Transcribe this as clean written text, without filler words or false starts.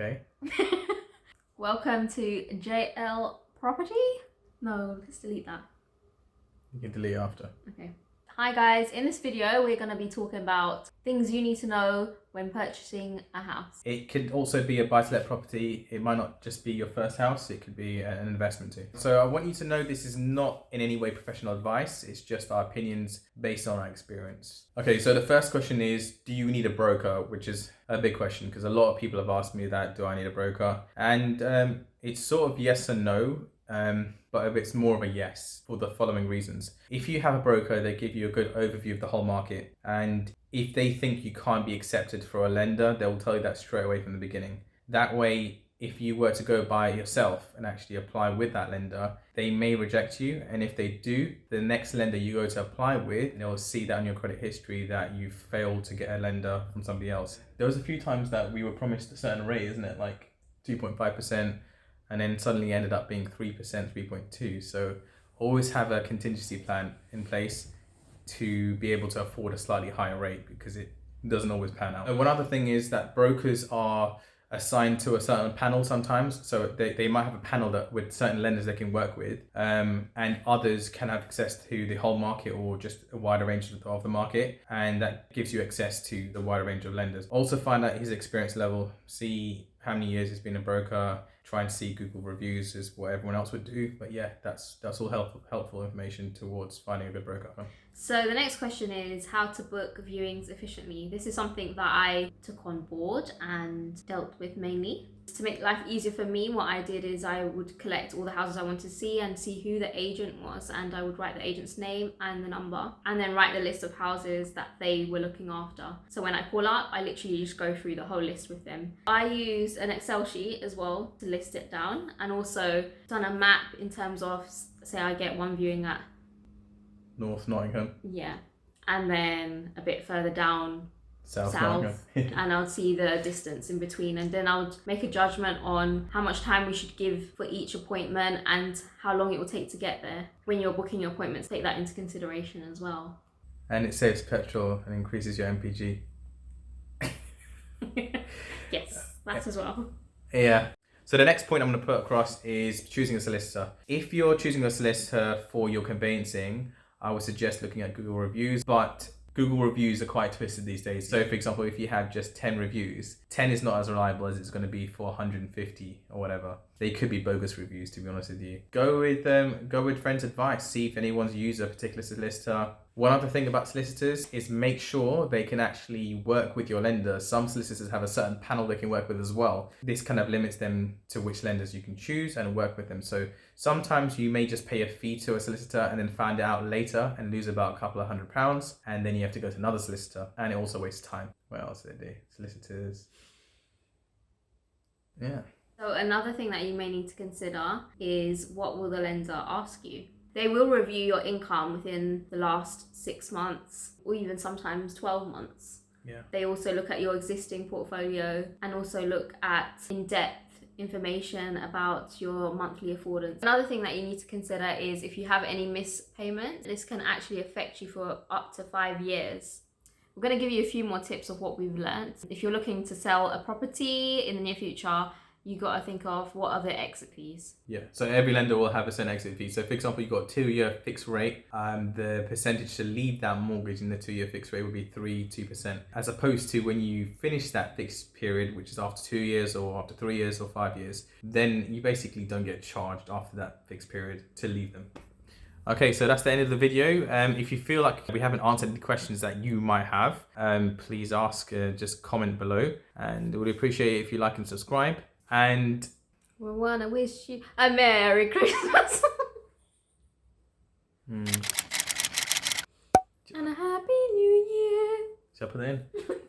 Okay. Welcome to JL Property. No, let's delete that. You can delete it after. Okay. Hi guys, in this video we're going to be talking about things you need to know when purchasing a house. It could also be a buy-to-let property. It might not just be your first house, it could be an investment too. So I want you to know this is not in any way professional advice, it's just our opinions based on our experience. Okay, so the first question is, do you need a broker? Which is a big question because a lot of people have asked me that, do I need a broker? And it's sort of yes and no. But it's more of a yes for the following reasons. If you have a broker, they give you a good overview of the whole market. And if they think you can't be accepted for a lender, they'll tell you that straight away from the beginning. That way, if you were to go by yourself and actually apply with that lender, they may reject you. And if they do, the next lender you go to apply with, they'll see that on your credit history that you failed to get a lender from somebody else. There was a few times that we were promised a certain rate, isn't it? Like 2.5%. And then suddenly ended up being 3%, 3.2%. So always have a contingency plan in place to be able to afford a slightly higher rate because it doesn't always pan out. And one other thing is that brokers are assigned to a certain panel sometimes. So they might have a panel that with certain lenders they can work with, and others can have access to the whole market or just a wider range of the market. And that gives you access to the wider range of lenders. Also find out his experience level, see how many years he's been a broker, try and see Google reviews is what everyone else would do. But yeah, that's all helpful information towards finding a good broker. So the next question is how to book viewings efficiently. This is something that I took on board and dealt with mainly. To make life easier for me, what I did is I would collect all the houses I wanted to see and see who the agent was, and I would write the agent's name and the number and then write the list of houses that they were looking after. So when I call up, I literally just go through the whole list with them. I use an Excel sheet as well to list it down, and also done a map in terms of, say I get one viewing at North Nottingham. Yeah, and then a bit further down South and I'll see the distance in between, and then I'll make a judgment on how much time we should give for each appointment and how long it will take to get there. When you're booking your appointments, take that into consideration as well. And it saves petrol and increases your MPG. Yes, that as well. Yeah. So the next point I'm going to put across is choosing a solicitor. If you're choosing a solicitor for your conveyancing, I would suggest looking at Google reviews, but Google reviews are quite twisted these days. So for example, if you have just 10 reviews, 10 is not as reliable as it's going to be for 150 or whatever. They could be bogus reviews, to be honest with you. Go with friends' advice. See if anyone's used a particular solicitor. One other thing about solicitors is make sure they can actually work with your lender. Some solicitors have a certain panel they can work with as well. This kind of limits them to which lenders you can choose and work with them. So sometimes you may just pay a fee to a solicitor and then find it out later and lose about a couple of £100, and then you have to go to another solicitor, and it also wastes time. What else do they do? Solicitors. Yeah. So another thing that you may need to consider is, what will the lender ask you? They will review your income within the last 6 months or even sometimes 12 months. Yeah. They also look at your existing portfolio and also look at in-depth information about your monthly affordance. Another thing that you need to consider is if you have any missed payments, this can actually affect you for up to 5 years. We're going to give you a few more tips of what we've learned. If you're looking to sell a property in the near future, you got to think of what are the exit fees. Yeah, so every lender will have a certain exit fee. So for example, you've got a 2-year fixed rate. The percentage to leave that mortgage in the 2-year fixed rate would be 2%. As opposed to when you finish that fixed period, which is after 2 years or after 3 years or 5 years, then you basically don't get charged after that fixed period to leave them. Okay, so that's the end of the video. If you feel like we haven't answered any questions that you might have, please ask, just comment below. And we'd appreciate it if you like and subscribe. And we want to wish you a Merry Christmas and a Happy New Year. Shall I put it in?